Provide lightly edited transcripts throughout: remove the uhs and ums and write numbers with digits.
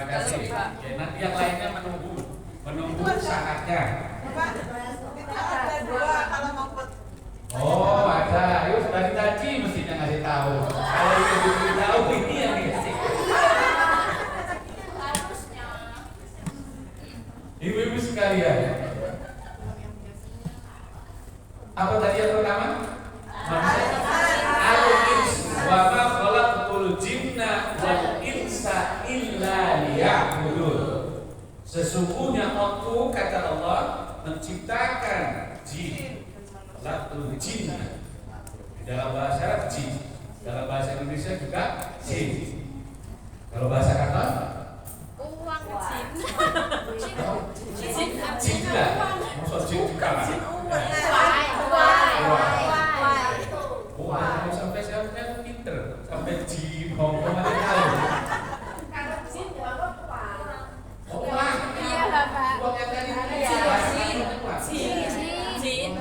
kasih. Ya, nanti yang lainnya menunggu saatnya. Kita ada dua kalau mau Oh, ada. Yuk dari tadi mestinya ngasih tahu. Kalau itu tahu ini yang dikasih. Ibu-ibu sekalian, apa tadi yang pertama? Al-ins wa ma khalaqtul jinna wal insa illa liya'budun. Sesungguhnya aku, kata Allah, menciptakan jin, khalaqtul jinna. Dalam bahasa Arab jin, dalam bahasa Indonesia juga jin. Kalau bahasa Arab uang jin. jin lah, maksud jin di kamar. Wah, sampai saya pinter, sampai jin ngomong aja tahu. Oh, wah, Iya lah, Pak. uang yang tadi Jin.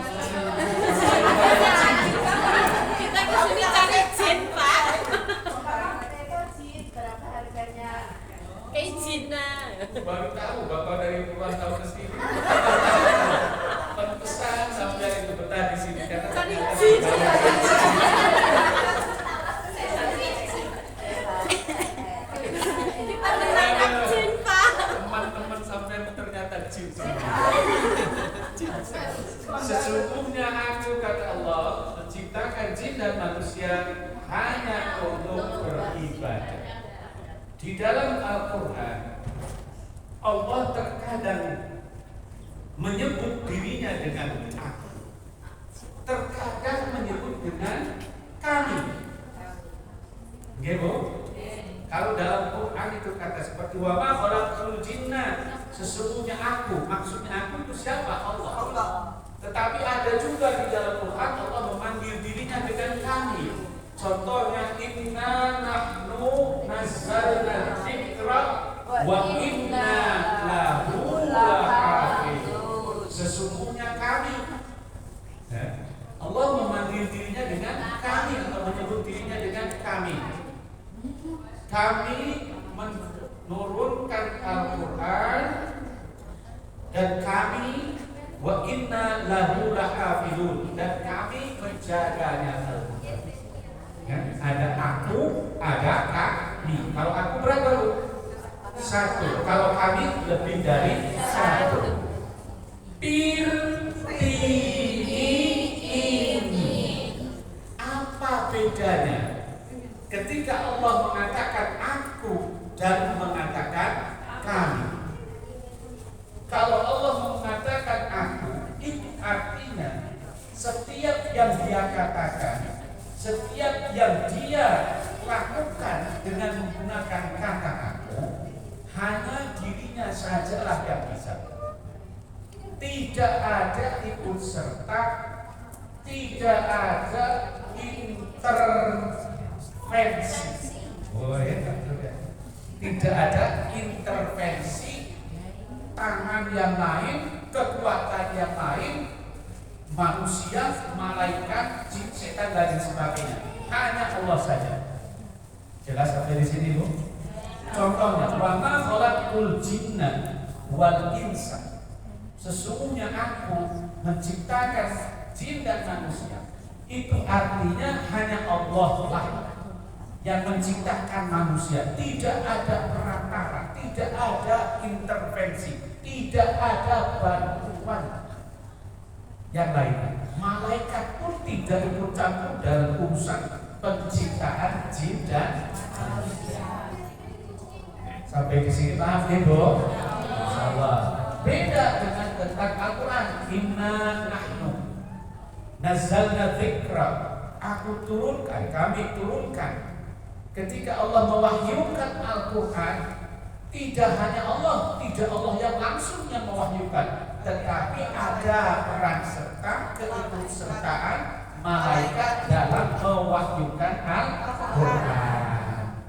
Kita kesini cari jin, Pak. Kayak Cina. baru tahu bapak dari puluhan tahun ke sini. Pantesan sampai itu betah di sini karena Cari ternyata jin. Kita menangkap jin, Pak. teman-teman sampai ternyata jin. Sesungguhnya aku, kata Allah, menciptakan jin dan manusia hanya untuk beribadah. Di dalam Al-Quran, Allah terkadang menyebut dirinya dengan aku, terkadang menyebut dengan kami. Nggih, Bu? Kalau dalam Quran itu kata seperti wa ma khalaqtul jinna, sesungguhnya aku, maksudnya aku itu siapa? Allah. Tetapi ada juga di dalam Quran Allah memanggil dirinya dengan kami. Contohnya inna nahnu nazzalna dzikra wa inna lahu lahafizun. Sesungguhnya kami. Allah memanggil dirinya dengan kami atau menyebut dirinya dengan kami. Kami menurunkan Al-Quran dan kami wa inna lahu lahafizun, dan kami menjaganya Al-Quran. Ya, ada aku, ada kami. Kalau aku berapa, Bu? Satu. Kalau kami lebih dari satu. Ini apa bedanya ketika Allah mengatakan aku dan mengatakan kami? Kalau Allah mengatakan aku, itu artinya setiap yang dia katakan, setiap yang dia lakukan dengan menggunakan kata aku, hanya dirinya sajalah yang bisa. Tidak ada ikut serta, tidak ada intervensi. Oh ya, tidak ada intervensi tangan yang lain, kekuatan yang lain, manusia, malaikat, jin, setan dan sebagainya. Hanya Allah saja. Jelas sampai di sini, Bu? Contohnya, wa ma khalaqtul jinna wal insa. Sesungguhnya aku menciptakan jin dan manusia. Itu artinya hanya Allah lah yang menciptakan manusia. Tidak ada perantara, tidak ada intervensi, tidak ada bantuan yang lainnya. Malaikat pun tidak ikut campur dalam urusan penciptaan jin dan manusia. Sampai di sini paham, Bu? Insyaallah. Beda dengan tentang Al-Quran. Inna nahnu nazzalna dzikra. Aku turunkan, kami turunkan. Ketika Allah mewahyukan Al-Quran, tidak hanya Allah, tidak Allah yang langsung yang mewahyukan, tetapi ada peran serta, keikutsertaan malaikat dalam mewahyukan Al-Quran.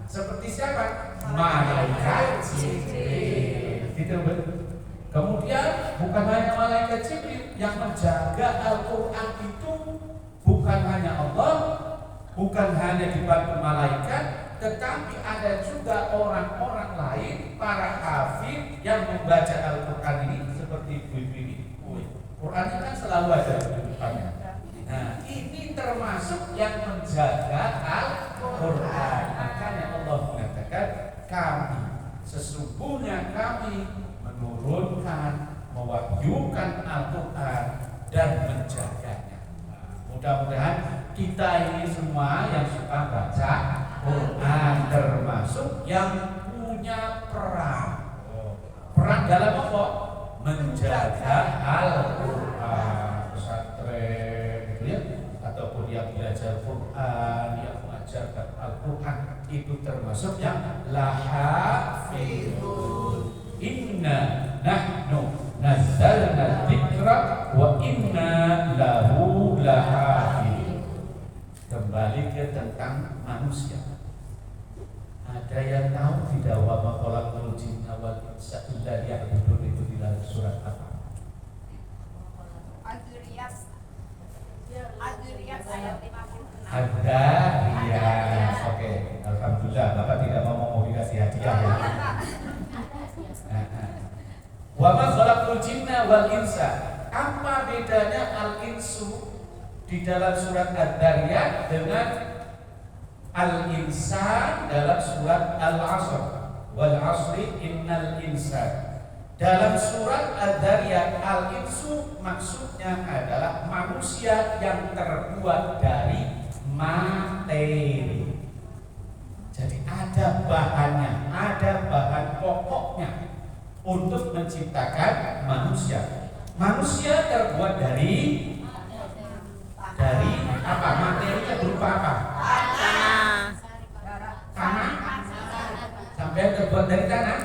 Seperti siapa? Malaikat Jibril. Gitu, betul. Kemudian bukan hanya malaikat Jibril yang menjaga Al-Quran itu, bukan hanya Allah, bukan hanya dibantu malaikat, tetapi ada juga orang-orang lain, para hafid yang membaca Al-Quran ini seperti ibu-ibu ini. Qurannya kan selalu ada di depannya. Nah, ini termasuk yang menjaga Al-Quran. Makanya Allah mengatakan, kami sesungguhnya kami menurunkan, mewahyukan Al-Quran dan menjaganya. Mudah-mudahan kita ini semua yang suka baca Quran termasuk yang punya peran dalam apa? Menjaga Al-Quran. Pesantren gitu ya, ataupun yang belajar Quran, yang mengajarkan Al-Quran itu termasuk yang lahafidun. Inna nahnu nazzalna dzikra wa inna lahu lahafidun. Kembali ke tentang manusia. Ada yang tahu tidak wa ma khalaqul jinna wal insa illa liya'budun itu di dalam surat apa? Adriyat ayat 56. Ada, iya. Oke, alhamdulillah Bapak tidak mau dikasih hadiah ya. Wa ma khalaqul jinna wal insa. Apa bedanya al-insu di dalam surat Ad-Dariyat dengan al-insan dalam surat Al-Asr? Wal asri innal insan. Dalam surat Ad-Dariyat, al-insu maksudnya adalah manusia yang terbuat dari materi. Jadi ada bahannya, ada bahan pokoknya untuk menciptakan manusia. Manusia terbuat dari apa? Materinya berupa apa? Tanah. Sampai terbuat dari tanah.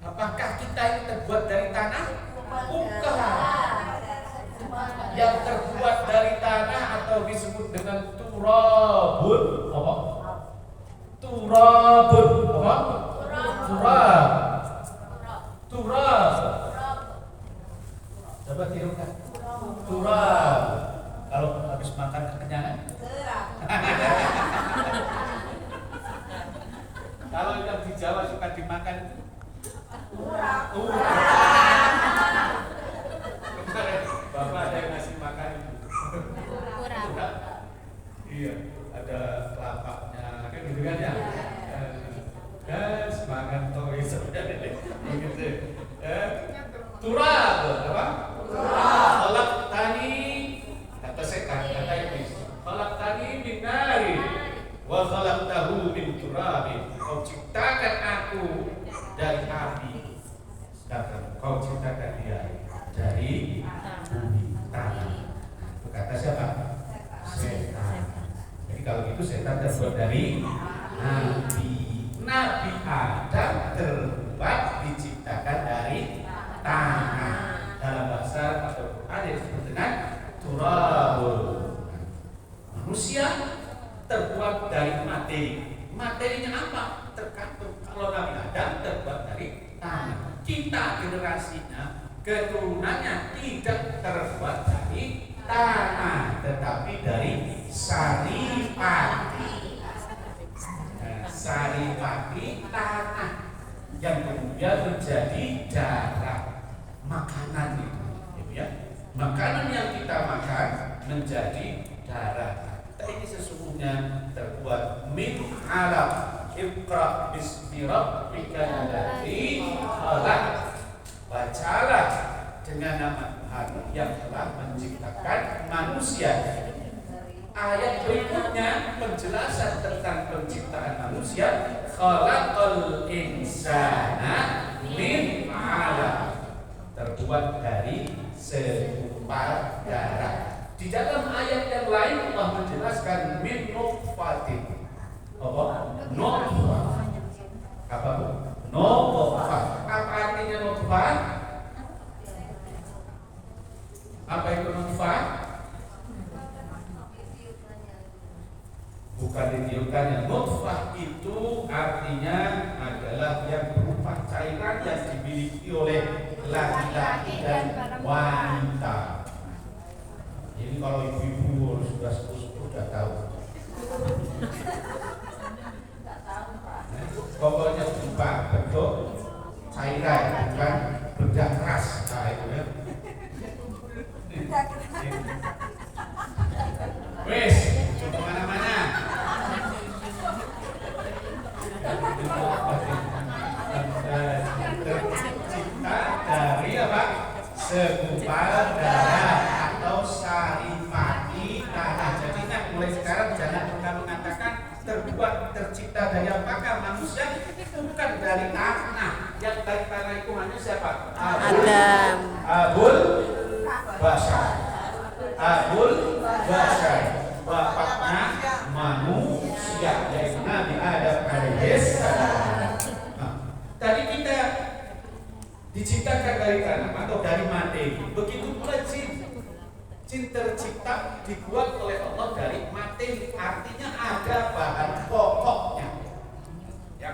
Apakah kita ini terbuat dari tanah? Bukan. Yang terbuat dari tanah atau disebut dengan turabun apa? Turabun apa? Turab. Coba tirukan. Turab. Kalau habis makan kekenyangan? Kalau yang di Jawa suka dimakan itu urap. Bapak ada yang ngasih makan itu. Urap. Iya, ada kelapanya, kan gitu kan ya. Dan semangat toh sebenarnya begitu. Turab, apa? Turab. Kolak tani, kata setan, kata iblis. Kolak tani min nari, wa khalaqtahu min turabin. Kau ciptakan aku dari api, sedangkan kau ciptakan dia dari bumi tanah. Itu kata siapa? Setan. Jadi kalau gitu setan terbuat dari Nabi Adam terbuat diciptakan dari tanah. Dalam bahasa Al-Quran disebut dengan turabul. Manusia terbuat dari materi. Materinya apa? Tergantung. Kalau Nabi Adam terbuat dari tanah. Kita generasinya, keturunannya tidak terbuat dari tanah, tetapi dari saripati. Saripati tanah yang kemudian menjadi darah makanan itu, ya. Makanan yang kita makan menjadi darah. Kita ini sesungguhnya terbuat min alaq. Iqra bismi rabbikal ladzi khalaq. Bacalah dengan nama Tuhan yang telah menciptakan manusia. Ayat berikutnya penjelasan tentang penciptaan manusia. Khalaqal insana min 'alaq. Terbuat dari segumpal darah. Di dalam ayat yang lain Allah menjelaskan min nutfatin. Apa? Nutfah. Apa bu? Nutfah. Apa artinya nutfah? Apa itu nutfah? Bukan ditiupkannya. Nutfah itu artinya adalah yang berupa cairan yang dimiliki oleh laki-laki dan wanita. Jadi kalau ibu-ibu sudah sudah tahu. Pokoknya berupa bentuk cairan, bukan benda keras. Nah itu ya. Wes, kemana-mana. Tercipta dari apa? Segumpal darah atau saripati tanah. Jadi ingat, mulai sekarang jangan pernah mengatakan tercipta dari apakah manusia, bukan dari tanah. Yang dari tanah itu hanya siapa? Adam. Abul Bashar. Abul Bashar. Bapaknya manusia, yaitu Nabi Adam alaihissalam. Nah, tadi kita diciptakan dari tanah atau dari materi. Begitu pula jin. Jin tercipta dibuat oleh Allah dari materi, artinya ada bahan pokoknya. Ya.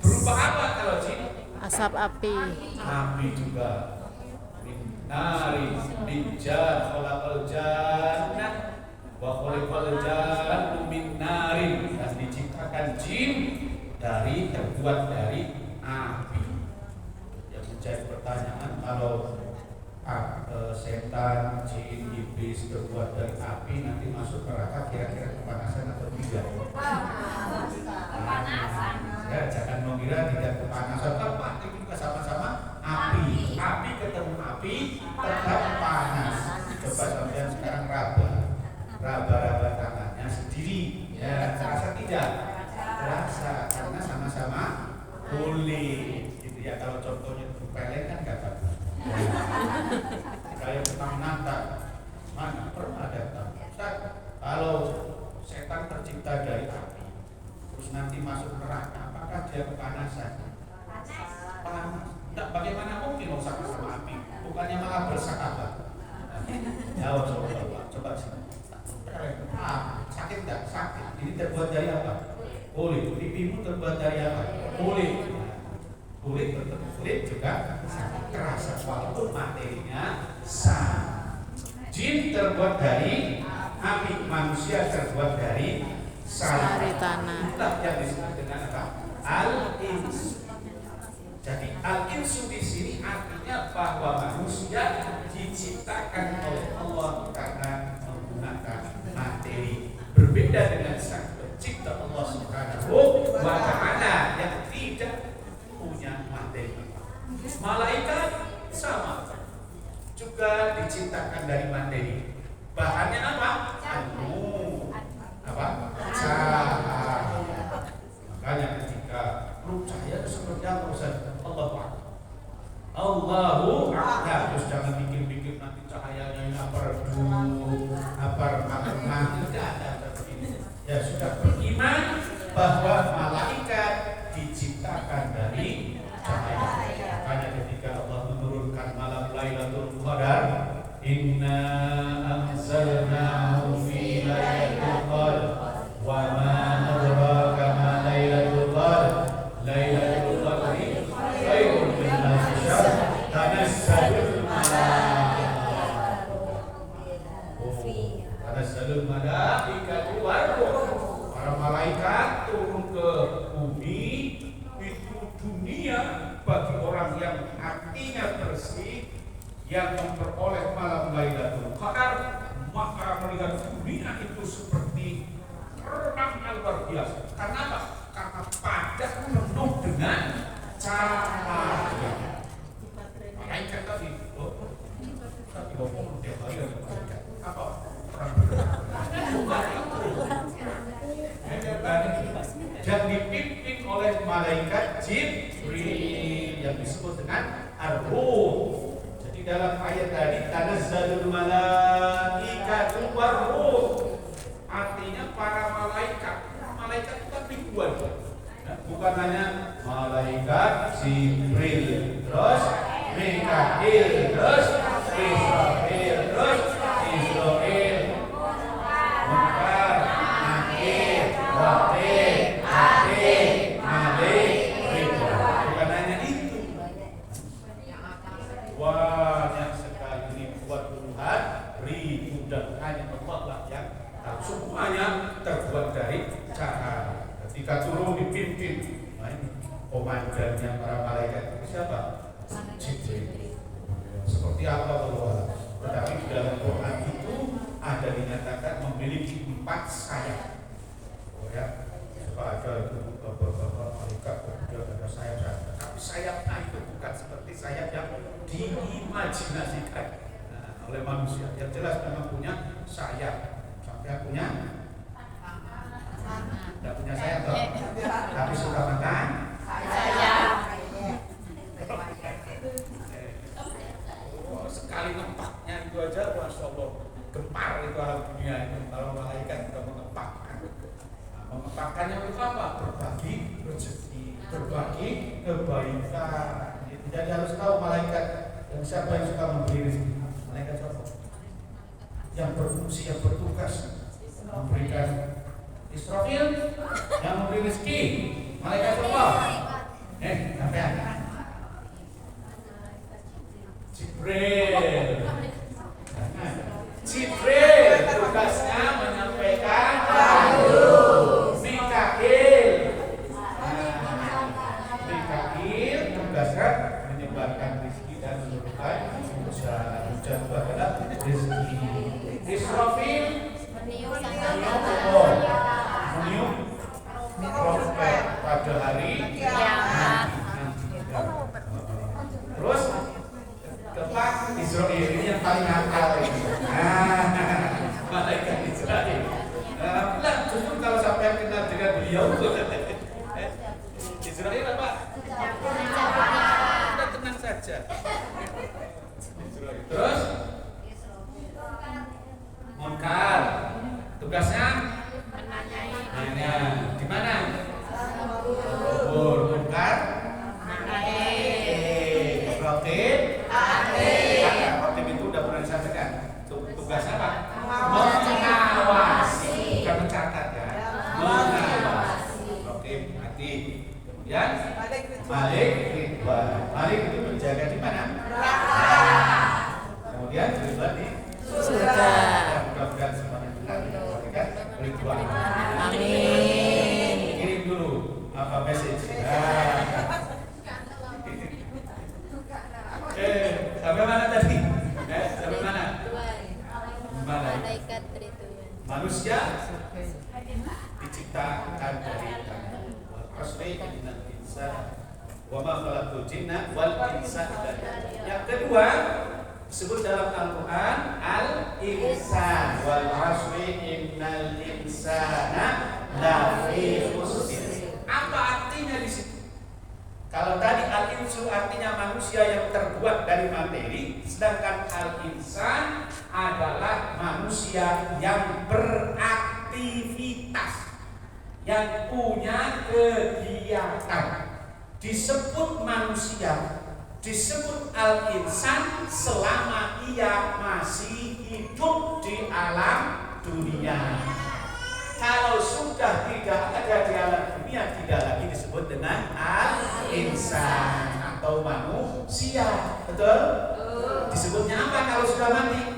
Berupa apa kalau jin? Asap api. Api juga. Nari, min jan, khalaqal jannah wa khalaqal janna min narin. Dan diciptakan jin terbuat dari api. Yang menjadi pertanyaan, kalau setan, jin, iblis terbuat dari api, nanti masuk neraka kira-kira kepanasan atau tidak? Kepanasan. Ya, jangan mengira tidak kepanasan. Apa? Itu juga sama-sama api. Api ketemu api tetap panas. Coba sampean sekarang raba tangannya sendiri. Ya, terasa tidak? Terasa, karena sama-sama kulit. Gitu ya. Kalau contohnya peleng kan nggak bagus. Kayak petang nata, mana pernah datang? Ustaz, kalau setan tercipta dari api, terus nanti masuk neraka, apakah dia kepanasan? Panas. Tidak, bagaimana mungkin sama-sama api? Bukannya malah bersahabat? Jawab coba sini. Sakit tidak? Sakit. Ini terbuat dari apa? Kulit. Pipimu terbuat dari apa? Kulit. Kulit bertemu kulit juga sakit, terasa walaupun materinya sama. Jin terbuat dari api, manusia terbuat dari sari tanah. Itulah yang disebut dengan apa? Al-ins. Jadi al-insu di sini artinya bahwa manusia diciptakan oleh Allah karena menggunakan materi. Berbeda dengan sang pencipta Allah Subhanahu wa ta'ala yang tidak punya materi. Malaikat sama, juga diciptakan dari materi. Bahannya apa? Nur. Apa? Cahaya. Makanya ketika cahaya itu seperti apa Ustaz? Allahu Akbar. Terus jangan bikin nanti cahayanya ini apa redup, apa tidak ada seperti ini. Ya sudah, beriman bahwa malaikat diciptakan dari cahaya. Makanya ketika Allah menurunkan malam Lailatul Qadar, inna anzalnahu fi lailatul qadar wa ma adraka ma lailatul qadar. Lailatul qadri khairun min alfi syahr, tanazzalul malaikatu war-ruh. Para malaikat turun ke bumi. Itu dunia bagi orang yang hatinya bersih, yang memperoleh malam Lailatul Qadar, maka melihat dunia itu seperti terang yang luar biasa. Karena apa? Karena padat penuh dengan cahaya. Malaikat tadi, tapi ngomong tiap hari ada malaikat. Apa? Terang benderang. Bukan itu. Dan dipimpin oleh malaikat Jibril yang disebut dengan Ar-Ruh. Jadi dalam ayat tadi tanazzalul malaikatu war-ruh, artinya para malaikat. Malaikat itu kan ribuan. Bukan hanya malaikat Jibril, terus Mikail, terus Israfil, terus Israil, Munkar, Nakir, Wakil, Atik, Malik, Ridwan. Bukan hanya itu. Banyak sekali ribuan puluhan ribu, dan hanya Allah lah yang semuanya terbuat dari cahaya. Ketika turun dipimpin, nah ini komandannya para malaikat itu siapa? Jibril. Seperti apa Allah? Tetapi di dalam Quran itu ada dinyatakan memiliki 4 sayap. Oh ya, ada itu beberapa malaikat kemudian ada sayap-sayap. Tapi sayapnya itu bukan seperti sayap yang diimajinasikan oleh manusia. Yang jelas memang punya sayap. Sampai punya? Tidak punya sayap toh? Tapi suka makan? Sayap. Sekali ngempaknya itu aja, masya Allah, gempar itu alam dunia itu. Kalau malaikat sudah mengempakkan. Nah, mengempakkannya itu apa? Berbagi rezeki, berbagi kebaikan. Jadi harus tahu malaikat yang siapa yang suka memberi rezeki. Malaikat siapa? Yang berfungsi, yang bertugas memberikan. Israfil yang memberi rezeki. Malaikat siapa? Sampean. Jibril. Jibril tugasnya menyampaikan wahyu. Mikail. Mikail tugasnya menyebarkan rezeki dan menurunkan hujan. Hujan itu adalah rezeki. Israfil meniup trompet pada hari kiamat. Terus kepak Israel ini yang paling nakal ini. Malaikat Israel. Nah, justru kalau sampai kenal dengan beliau, Israel apa? Kita tenang saja. Terus Munkar tugasnya nanya di mana? Kubur. Munkar Rotib itu udah pernah disampaikan. Tugasnya apa? Mengawasi, bukan mencatat ya. Mengawasi. Rotib mati. Kemudian Malik Ridwan. Malik itu menjaga di mana? Kemudian Ridwan di surga. Mudah-mudahan semuanya benar dikatakan Ridwan. Amin. Kirim dulu apa message. Sampai mana tadi? Sampai mana? Malaikat Ridwan. Manusia diciptakan dari tangan. Asli innal insana wa ma khalaqtul jinna wal insa illa liya'budun. Yang kedua disebut dalam Al-Qur'an al-insan wal asri innal insana lafi khusr. Apa artinya di situ? Kalau tadi al-insu artinya manusia yang terbuat dari materi, sedangkan al-insan adalah manusia yang beraktivitas, yang punya kegiatan. Disebut manusia, disebut al-insan selama ia masih hidup di alam dunia. Kalau sudah tidak ada di alam dunia, tidak lagi disebut dengan al-insan atau manusia. Betul? Disebutnya apa kalau sudah mati?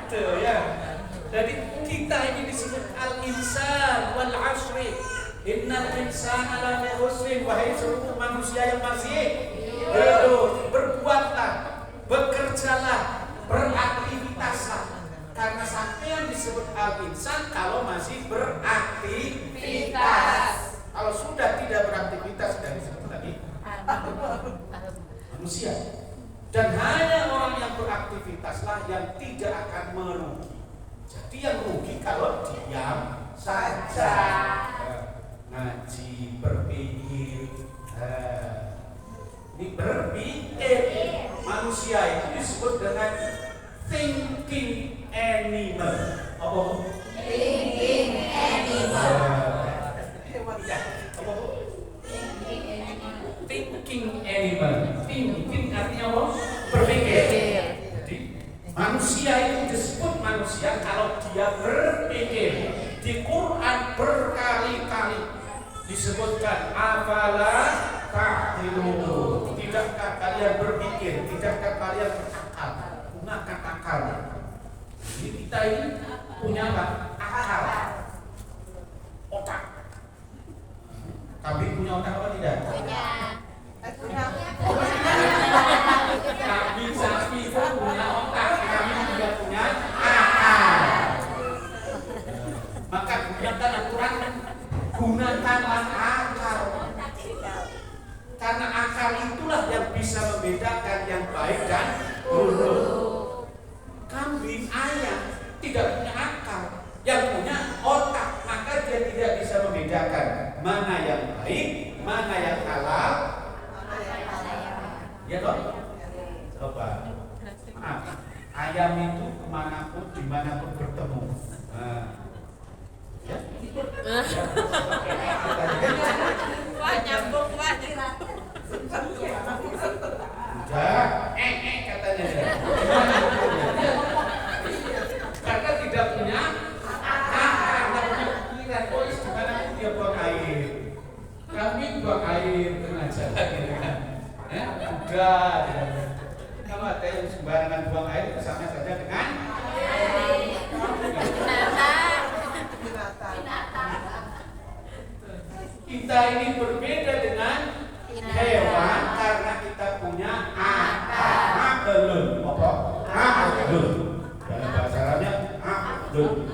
Betul ya. Jadi kita ini disebut al-insan wal asri. Innal insana lafi khusr. Wahai seluruh manusia yang masih hidup, berbuatlah, bekerjalah, beraktivitaslah. Karena sampean disebut al-insan kalau masih beraktivitas. Kalau sudah tidak beraktivitas sudah disebut lagi manusia. Dan hanya orang yang beraktivitaslah yang tidak akan merugi. Jadi yang rugi kalau diam saja, ngaji, berpikir. Ini berpikir. Manusia itu disebut dengan thinking animal. Apa? Thinking animal. Thinking animal. Thinking artinya apa? Berpikir. Jadi manusia itu disebut manusia kalau dia berpikir. Di Quran berkali-kali disebutkan afala ta'qilun. Tidakkah kalian berpikir? Tidakkah kalian berakal? Gunakan akal. Kita ini punya apa? Akal, otak. Kambing punya otak apa tidak? Punya. Kambing sapi itu punya otak, kambing juga punya akal. Maka gunakan aturan, gunakanlah akal. Karena akal itulah yang bisa membedakan yang baik dan buruk. Kambing, ayam tidak punya akal, yang punya otak, maka dia tidak bisa membedakan mana yang baik, mana yang halal. Ya toh? Coba. Maaf, ayam itu kemanapun, dimanapun bertemu. Nah, ya. Wah, nyambung Pak. Udah, katanya dia. Karena tidak punya akal, tidak punya pikiran. Oh, dimanapun dia buang air. Kami buang air tengah jalan, gitu kan? Udah. Kalau ada yang sembarangan buang air, sama saja dengan kita ini berbeda dengan hewan karena kita punya aklun. Apa? Aklun. Dalam bahasa Arabnya aklun.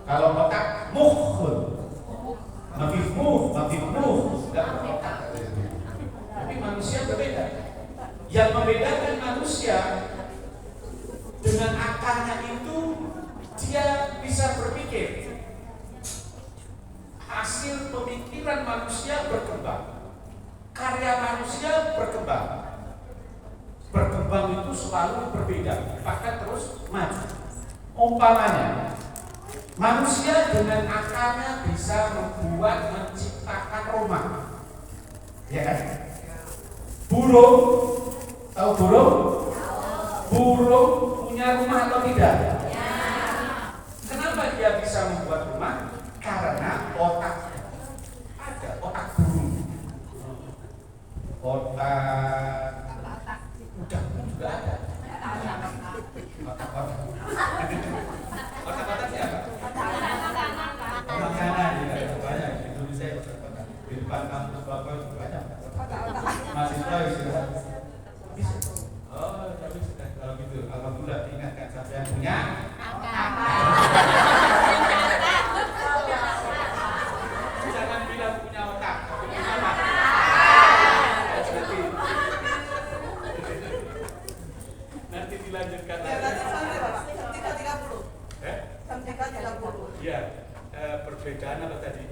Kalau otak mukhun. Mafifmuh. Tapi manusia berbeda. Yang membedakan manusia dengan akalnya itu dia bisa berpikir. Hasil pemikiran manusia berkembang, karya manusia berkembang. Berkembang itu selalu berbeda, bahkan terus maju. Umpamanya, manusia dengan akalnya bisa menciptakan rumah, ya kan? Burung, tahu burung? Burung punya rumah atau tidak? Kenapa dia bisa membuat rumah? Karena otaknya ada, otak burung, otak udang juga ada. Otak siapa? Makanan ya, banyak di Indonesia otak-otak. Di depan kampus Bapak juga banyak. Mahasiswa istirahat. Oh, tapi sudah kalau gitu, alhamdulillah diingatkan sampai yang punya jangan bilang punya otak, tapi punya apa? Nanti dilanjutkan lagi. Iya, perbedaan apa tadi?